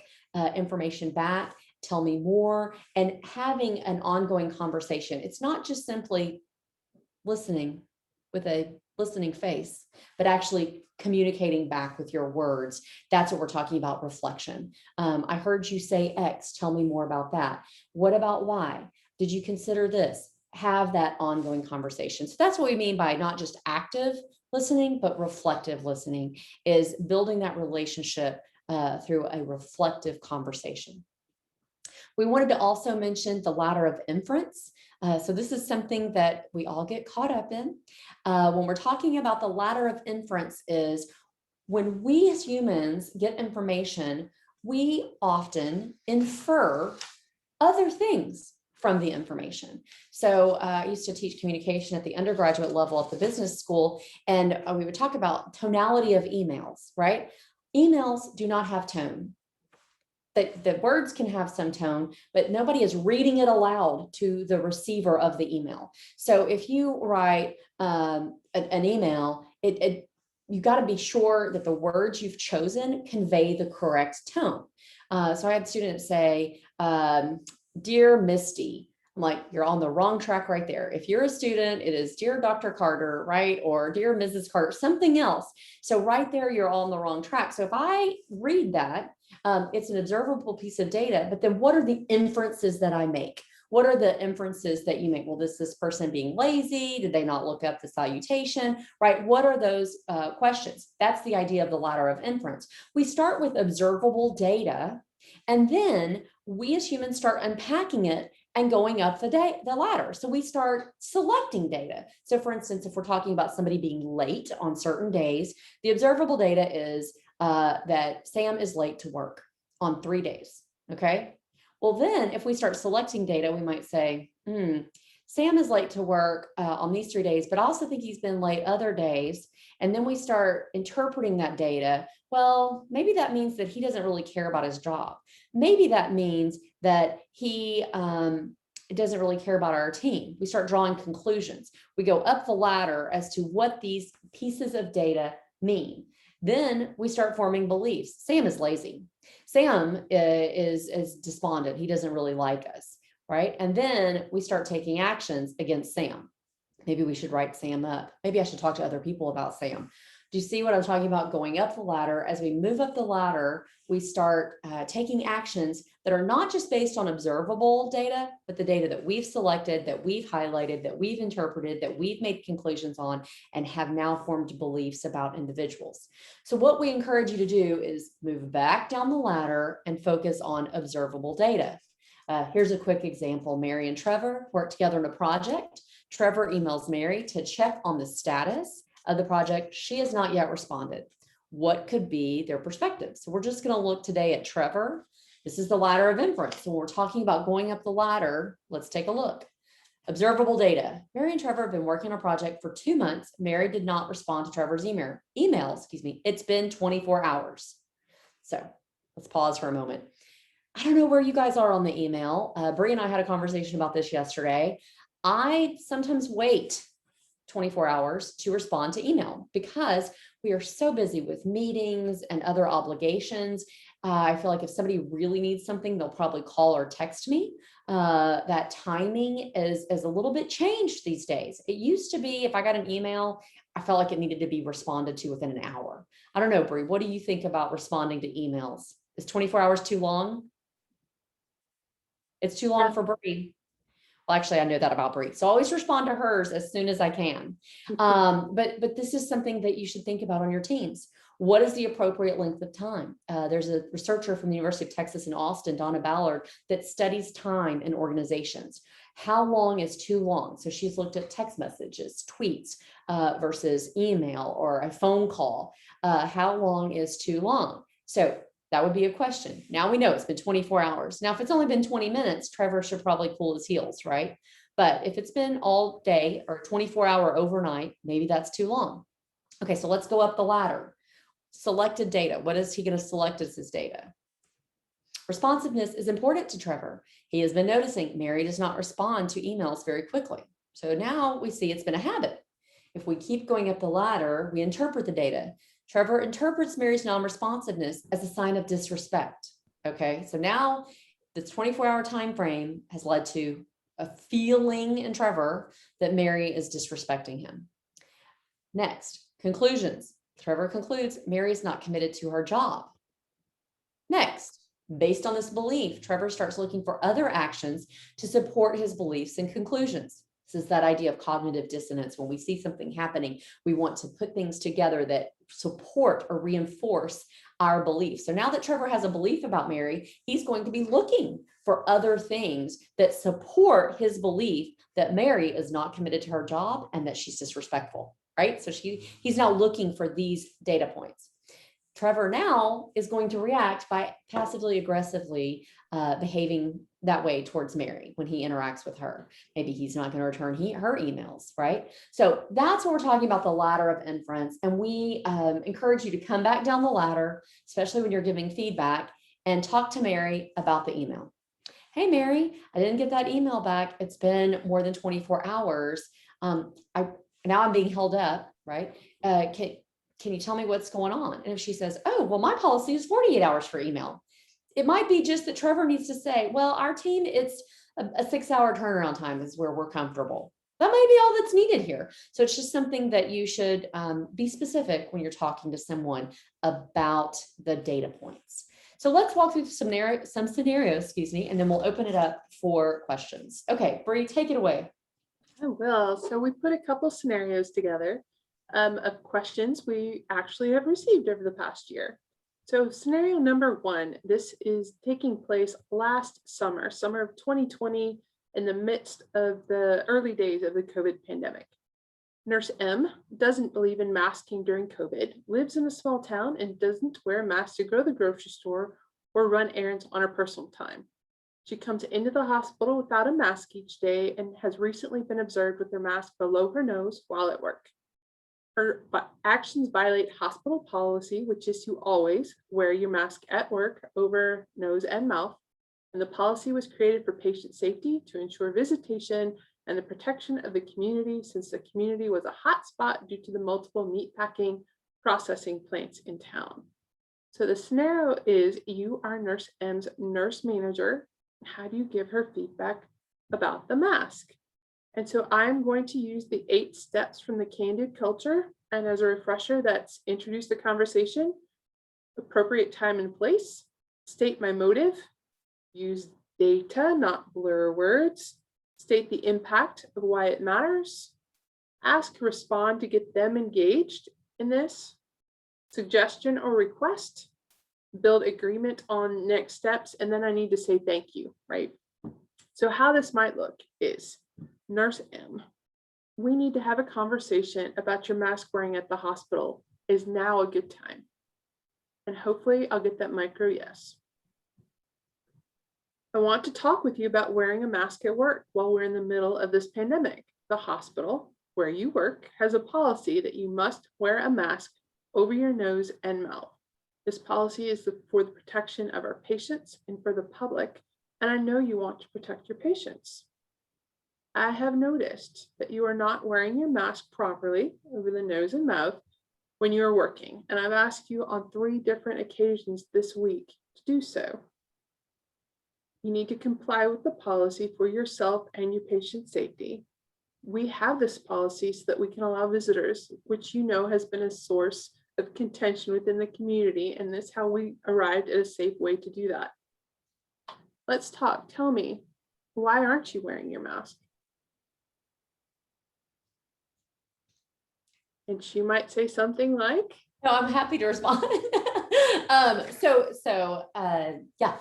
information back, tell me more, and having an ongoing conversation. It's not just simply listening with a listening face, but actually communicating back with your words. That's what we're talking about, reflection. I heard you say X, tell me more about that. What about Y? Did you consider this? Have that ongoing conversation. So that's what we mean by not just active listening, but reflective listening, is building that relationship through a reflective conversation. We wanted to also mention the ladder of inference. So this is something that we all get caught up in. When we're talking about the ladder of inference is when we as humans get information, we often infer other things from the information. So I used to teach communication at the undergraduate level at the business school, and we would talk about tonality of emails, right? Emails do not have tone. The words can have some tone, but nobody is reading it aloud to the receiver of the email. So if you write an email, you got to be sure that the words you've chosen convey the correct tone. So I had students say, Dear Misty. I'm like, you're on the wrong track right there. If you're a student, it is Dear Dr. Carter, right? Or Dear Mrs. Carter, something else. So right there, you're on the wrong track. So if I read that, it's an observable piece of data, but then what are the inferences that I make? What are the inferences that you make? Well, this person being lazy? Did they not look up the salutation, right? What are those questions? That's the idea of the ladder of inference. We start with observable data, and then we as humans start unpacking it and going up the ladder. So we start selecting data. So for instance, if we're talking about somebody being late on certain days, the observable data is that Sam is late to work on 3 days, okay? Well, then if we start selecting data, we might say, Sam is late to work on these 3 days, but I also think he's been late other days. And then we start interpreting that data. Well, maybe that means that he doesn't really care about his job. Maybe that means that he doesn't really care about our team. We start drawing conclusions. We go up the ladder as to what these pieces of data mean. Then we start forming beliefs. Sam is lazy. Sam is despondent. He doesn't really like us. right? And then we start taking actions against Sam. Maybe we should write Sam up. Maybe I should talk to other people about Sam. Do you see what I'm talking about? Going up the ladder. As we move up the ladder, we start taking actions that are not just based on observable data, but the data that we've selected, that we've highlighted, that we've interpreted, that we've made conclusions on, and have now formed beliefs about individuals. So what we encourage you to do is move back down the ladder and focus on observable data. Here's a quick example. Mary and Trevor work together on a project. Trevor emails Mary to check on the status of the project. She has not yet responded. What could be their perspective? So we're just going to look today at Trevor. This is the ladder of inference. So when we're talking about going up the ladder, let's take a look. Observable data. Mary and Trevor have been working on a project for 2 months. Mary did not respond to Trevor's emails. It's been 24 hours. So let's pause for a moment. I don't know where you guys are on the email. Bree and I had a conversation about this yesterday. I sometimes wait 24 hours to respond to email because we are so busy with meetings and other obligations. I feel like if somebody really needs something, they'll probably call or text me. That timing is a little bit changed these days. It used to be if I got an email, I felt like it needed to be responded to within an hour. I don't know, Bree, what do you think about responding to emails? Is 24 hours too long? It's too long for Bree. Well, actually, I know that about Bree. So always respond to hers as soon as I can. But this is something that you should think about on your teams. What is the appropriate length of time? There's a researcher from the University of Texas in Austin, Donna Ballard, that studies time in organizations. How long is too long? So she's looked at text messages, tweets versus email or a phone call. How long is too long? So that would be a question. Now we know it's been 24 hours. Now, if it's only been 20 minutes, Trevor should probably cool his heels, right? But if it's been all day or 24-hour overnight, maybe that's too long. Okay, so let's go up the ladder. Selected data. What is he going to select as his data? Responsiveness is important to Trevor. He has been noticing Mary does not respond to emails very quickly. So now we see it's been a habit. If we keep going up the ladder, we interpret the data. Trevor interprets Mary's non-responsiveness as a sign of disrespect. Okay, so now the 24-hour time frame has led to a feeling in Trevor that Mary is disrespecting him. Next, conclusions. Trevor concludes Mary is not committed to her job. Next, based on this belief, Trevor starts looking for other actions to support his beliefs and conclusions. This is that idea of cognitive dissonance. When we see something happening, we want to put things together that support or reinforce our beliefs. So now that Trevor has a belief about Mary, he's going to be looking for other things that support his belief that Mary is not committed to her job and that she's disrespectful, right? So he's now looking for these data points. Trevor now is going to react by passively aggressively behaving that way towards Mary when he interacts with her. Maybe he's not going to return her emails, right? So that's what we're talking about, the ladder of inference. And we encourage you to come back down the ladder, especially when you're giving feedback, and talk to Mary about the email. Hey, Mary, I didn't get that email back. It's been more than 24 hours. Now I'm being held up, right? Can you tell me what's going on? And if she says, oh, well, my policy is 48 hours for email. It might be just that Trevor needs to say, well, our team, it's a 6-hour turnaround time is where we're comfortable. That might be all that's needed here. So it's just something that you should be specific when you're talking to someone about the data points. So let's walk through some scenarios, and then we'll open it up for questions. Okay, Bree, take it away. I will. So we put a couple scenarios together of questions we actually have received over the past year. So scenario number 1, this is taking place last summer of 2020, in the midst of the early days of the COVID pandemic. Nurse M doesn't believe in masking during COVID, lives in a small town, and doesn't wear a mask to go to the grocery store or run errands on her personal time. She comes into the hospital without a mask each day and has recently been observed with her mask below her nose while at work. Her actions violate hospital policy, which is to always wear your mask at work over nose and mouth. And the policy was created for patient safety to ensure visitation and the protection of the community, since the community was a hot spot due to the multiple meatpacking processing plants in town. So the scenario is you are Nurse M's nurse manager. How do you give her feedback about the mask. And so I'm going to use the 8 steps from the Candid Culture. And as a refresher, that's introduce the conversation, appropriate time and place, state my motive, use data, not blur words, state the impact of why it matters, ask, respond to get them engaged in this, suggestion or request, build agreement on next steps, and then I need to say thank you, right? So how this might look is, Nurse M, we need to have a conversation about your mask wearing at the hospital. Is now a good time? And hopefully I'll get that micro yes. I want to talk with you about wearing a mask at work while we're in the middle of this pandemic. The hospital where you work has a policy that you must wear a mask over your nose and mouth. This policy is for the protection of our patients and for the public, and I know you want to protect your patients. I have noticed that you are not wearing your mask properly over the nose and mouth when you are working, and I've asked you on 3 different occasions this week to do so. You need to comply with the policy for yourself and your patient safety. We have this policy so that we can allow visitors, which you know has been a source of contention within the community, and this is how we arrived at a safe way to do that. Let's talk. Tell me, why aren't you wearing your mask? And she might say something like, No, I'm happy to respond. Yeah,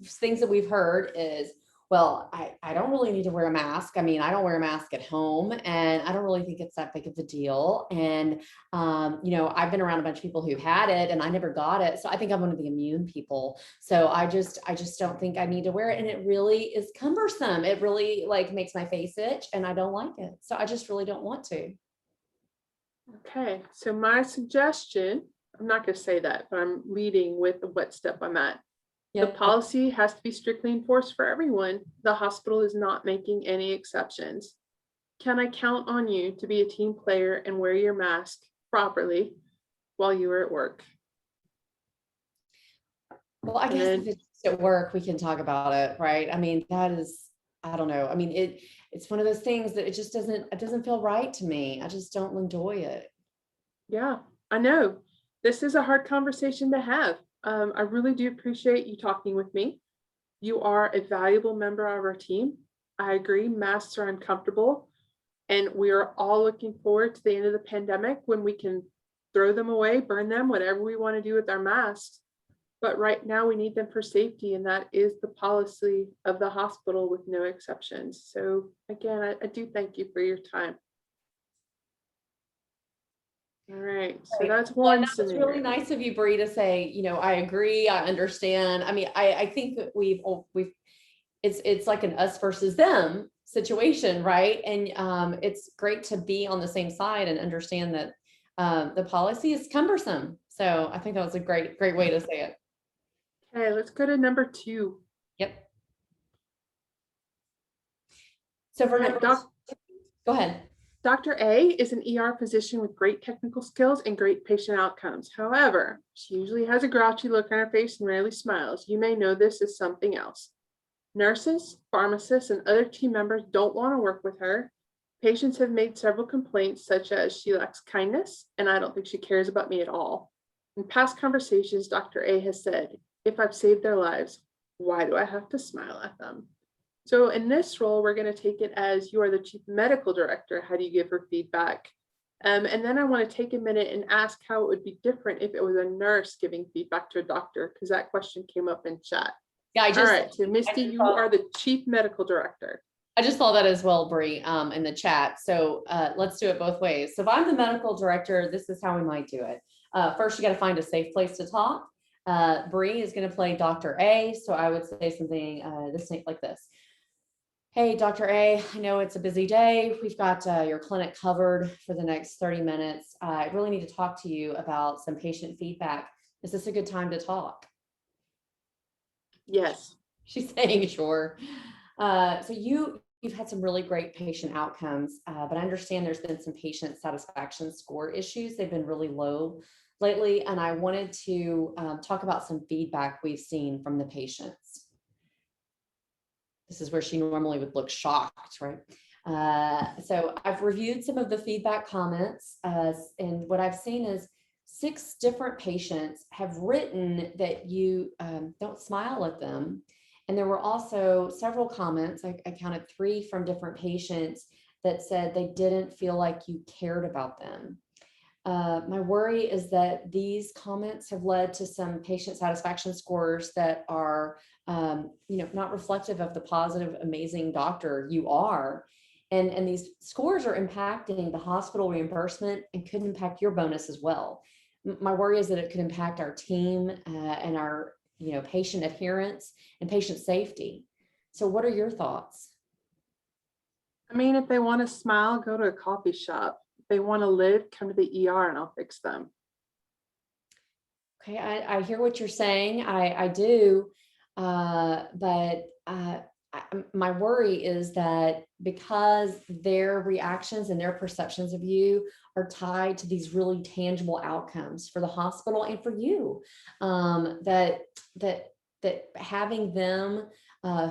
things that we've heard is, well, I don't really need to wear a mask. I mean, I don't wear a mask at home, and I don't really think it's that big of a deal. And, I've been around a bunch of people who had it and I never got it. So I think I'm one of the immune people. So I just don't think I need to wear it. And it really is cumbersome. It really makes my face itch and I don't like it. So I just really don't want to. okay, so my suggestion, I'm not going to say that, but I'm leading with what step I'm at. The policy has to be strictly enforced for everyone. The hospital is not making any exceptions. Can I count on you to be a team player and wear your mask properly while you are at work? Well, I guess if it's at work, we can talk about it, right? I mean, that is, I don't know. I mean, it's one of those things that it doesn't feel right to me. I just don't enjoy it. Yeah, I know. This is a hard conversation to have. I really do appreciate you talking with me. You are a valuable member of our team. I agree, masks are uncomfortable, and we are all looking forward to the end of the pandemic when we can throw them away, burn them, whatever we want to do with our masks. But right now we need them for safety, and that is the policy of the hospital with no exceptions. So again, I do thank you for your time. All right, so that's one. Well, that's really nice of you, Bree, to say, I agree, I understand. I mean, I think that it's like an us versus them situation, right? And it's great to be on the same side and understand that the policy is cumbersome. So I think that was a great way to say it. Okay, let's go to number 2. Yep. So for number, go ahead. Dr. A is an ER physician with great technical skills and great patient outcomes. However, she usually has a grouchy look on her face and rarely smiles. You may know this as something else. Nurses, pharmacists, and other team members don't want to work with her. Patients have made several complaints, such as she lacks kindness, and I don't think she cares about me at all. In past conversations, Dr. A has said, if I've saved their lives, why do I have to smile at them? So in this role, we're going to take it as you are the chief medical director. How do you give her feedback? And then I want to take a minute and ask how it would be different if it was a nurse giving feedback to a doctor, because that question came up in chat. Yeah, all right. So Misty, you are the chief medical director. I just saw that as well, Bree, in the chat. So let's do it both ways. So if I'm the medical director, this is how we might do it. First, you got to find a safe place to talk. Bree is going to play Dr. A. So I would say something like this. Hey, Dr. A, I know it's a busy day. We've got your clinic covered for the next 30 minutes. I really need to talk to you about some patient feedback. Is this a good time to talk? Yes. She's saying sure. So you've had some really great patient outcomes, but I understand there's been some patient satisfaction score issues. They've been really low lately, and I wanted to talk about some feedback we've seen from the patients. This is where she normally would look shocked, right? So I've reviewed some of the feedback comments, and what I've seen is 6 different patients have written that you don't smile at them. And there were also several comments, I counted 3 from different patients that said they didn't feel like you cared about them. My worry is that these comments have led to some patient satisfaction scores that are, not reflective of the positive, amazing doctor you are. And these scores are impacting the hospital reimbursement and could impact your bonus as well. My worry is that it could impact our team and our, patient adherence and patient safety. So what are your thoughts? I mean, if they want to smile, go to a coffee shop. If they want to live, come to the ER and I'll fix them. Okay, I hear what you're saying. I do, but my worry is that because their reactions and their perceptions of you are tied to these really tangible outcomes for the hospital and for you, that having them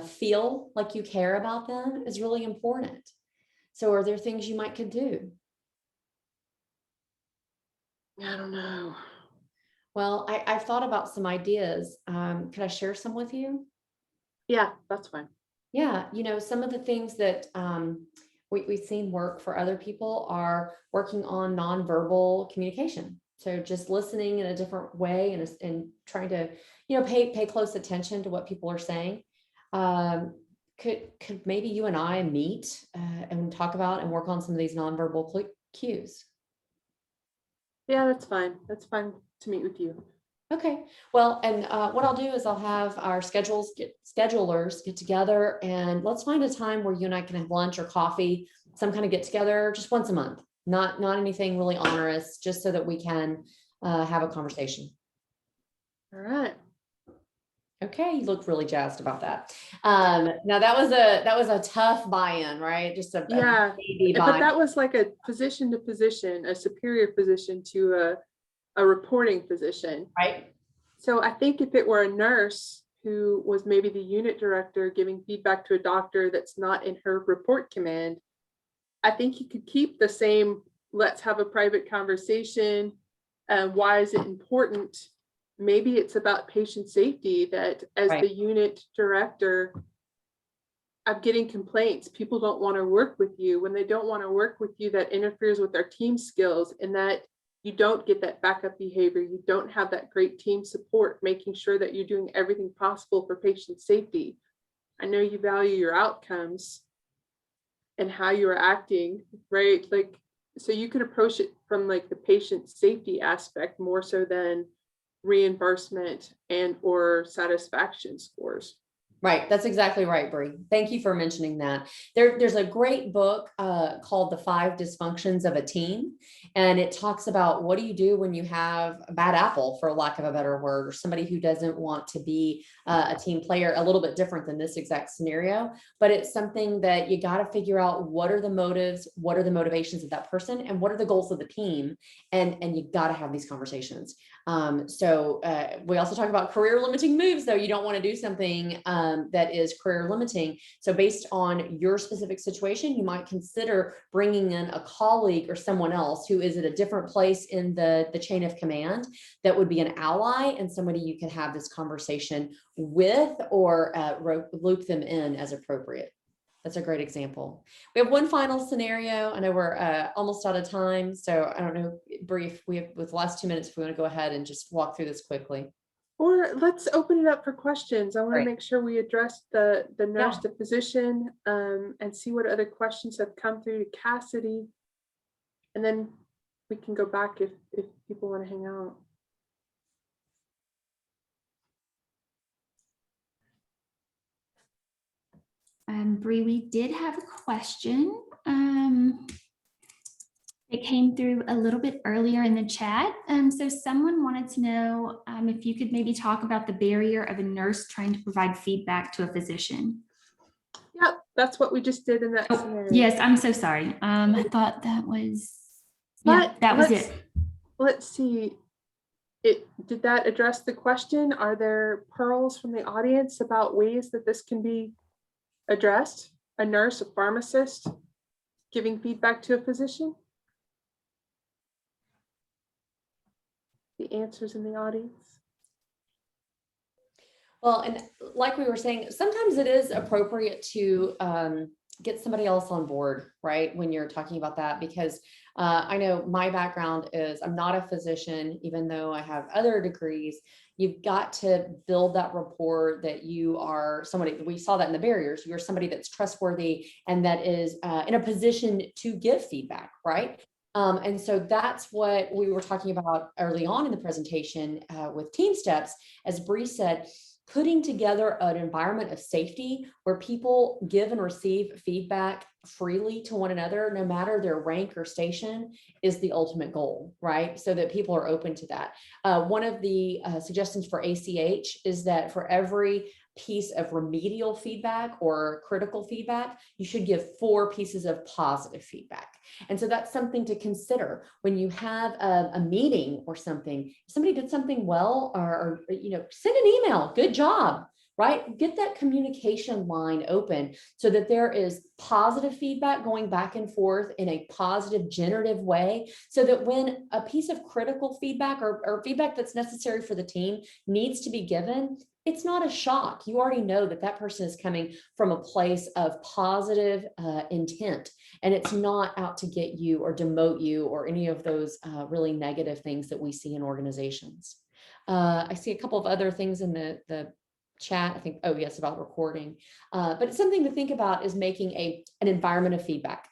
feel like you care about them is really important. So are there things you could do? I don't know. Well, I've thought about some ideas. Could I share some with you? Yeah, that's fine. Yeah, some of the things that we've seen work for other people are working on nonverbal communication. So just listening in a different way and trying to, pay close attention to what people are saying. Could maybe you and I meet and talk about and work on some of these nonverbal cues? Yeah, that's fine. That's fine to meet with you. Okay, well, and what I'll do is I'll have our schedulers get together and let's find a time where you and I can have lunch or coffee, some kind of get together just once a month, not anything really onerous, just so that we can have a conversation. All right. Okay, you look really jazzed about that. Now that was a tough buy-in, right? Just a Yeah, baby but buy-in. that was like a position to position, a superior position to a reporting position. Right? So I think if it were a nurse who was maybe the unit director giving feedback to a doctor that's not in her report command, I think you could keep the same, let's have a private conversation. Why is it important? Maybe it's about patient safety, that as Right. the unit director, I'm getting complaints. People don't want to work with you. When they don't want to work with you, that interferes with their team skills, and that you don't get that backup behavior. You don't have that great team support, making sure that you're doing everything possible for patient safety. I know you value your outcomes and how you are acting, right? Like, so you can approach it from like the patient safety aspect more so than reimbursement and or satisfaction scores. Right. That's exactly right, Bree. Thank you for mentioning that. There's a great book called The 5 Dysfunctions of a Team. And it talks about what do you do when you have a bad apple, for lack of a better word, or somebody who doesn't want to be a team player, a little bit different than this exact scenario. But it's something that you got to figure out, what are the motives, what are the motivations of that person, and what are the goals of the team? And you got to have these conversations. So we also talk about career limiting moves, though. You don't want to do something that is career limiting. So based on your specific situation, you might consider bringing in a colleague or someone else who is at a different place in the chain of command that would be an ally and somebody you can have this conversation with, or loop them in as appropriate. That's a great example. We have one final scenario. I know we're almost out of time, so I don't know, Bree, if we have, with the last 2 minutes, if we want to go ahead and just walk through this quickly. Or let's open it up for questions. I want Great. to make sure we address the nurse Yeah. to physician and see what other questions have come through to Cassidy. And then we can go back if people want to hang out. Bree, we did have a question. It came through a little bit earlier in the chat. So someone wanted to know if you could maybe talk about the barrier of a nurse trying to provide feedback to a physician. Yep, that's what we just did in that Oh, scenario. yes, I'm so sorry. I thought that was, yeah, But that was it. Let's see. Did that address the question? Are there pearls from the audience about ways that this can be addressed? A nurse, a pharmacist, giving feedback to a physician? The answers in the audience. Well, and like we were saying, sometimes it is appropriate to get somebody else on board, right? When you're talking about that, because I know my background is I'm not a physician, even though I have other degrees. You've got to build that rapport that you are somebody, we saw that in the barriers, you're somebody that's trustworthy and that is in a position to give feedback, right? And so that's what we were talking about early on in the presentation with Team Steps, as Bree said, putting together an environment of safety where people give and receive feedback freely to one another, no matter their rank or station, is the ultimate goal, right? So that people are open to that. One of the suggestions for ACH is that for every piece of remedial feedback or critical feedback, you should give 4 pieces of positive feedback. And so that's something to consider when you have a meeting or something. If somebody did something well, or send an email, good job, right? Get that communication line open so that there is positive feedback going back and forth in a positive, generative way, so that when a piece of critical feedback or feedback that's necessary for the team needs to be given, it's not a shock. You already know that that person is coming from a place of positive intent, and it's not out to get you or demote you or any of those really negative things that we see in organizations. I see a couple of other things in the chat. I think, oh yes, about recording. But it's something to think about, is making an environment of feedback.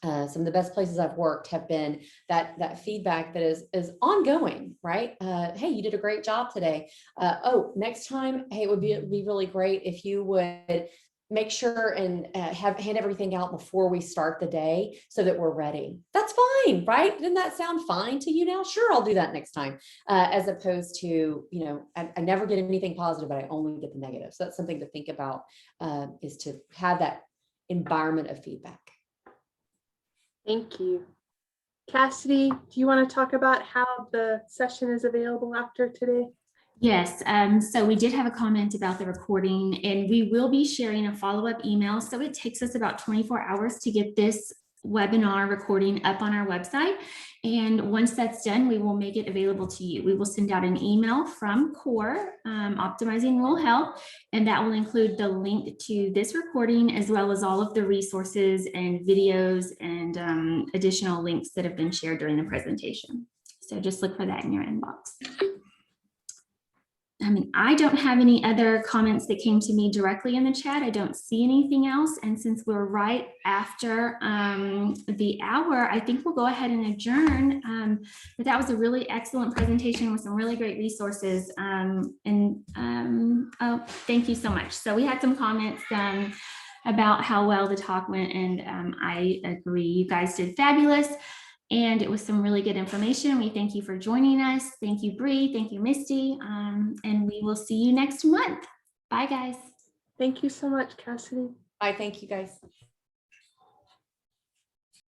Some of the best places I've worked have been that feedback that is ongoing, right? Hey, you did a great job today. Oh, next time, hey, it would be really great if you would make sure and hand everything out before we start the day so that we're ready. That's fine, right? Didn't that sound fine to you now? Sure, I'll do that next time. As opposed to, I never get anything positive, but I only get the negative. So that's something to think about, is to have that environment of feedback. Thank you. Cassidy, do you want to talk about how the session is available after today? Yes, so we did have a comment about the recording, and we will be sharing a follow-up email. So it takes us about 24 hours to get this webinar recording up on our website. And once that's done, we will make it available to you. We will send out an email from CORE, Optimizing Rural Health, and that will include the link to this recording, as well as all of the resources and videos and additional links that have been shared during the presentation. So just look for that in your inbox. I don't have any other comments that came to me directly in the chat. I don't see anything else. And since we're right after the hour, I think we'll go ahead and adjourn. But that was a really excellent presentation with some really great resources. Oh, thank you so much. So we had some comments about how well the talk went, and I agree. You guys did fabulous. And it was some really good information. We thank you for joining us. Thank you, Bree. Thank you, Misty. And we will see you next month. Bye, guys. Thank you so much, Cassidy. I thank you guys.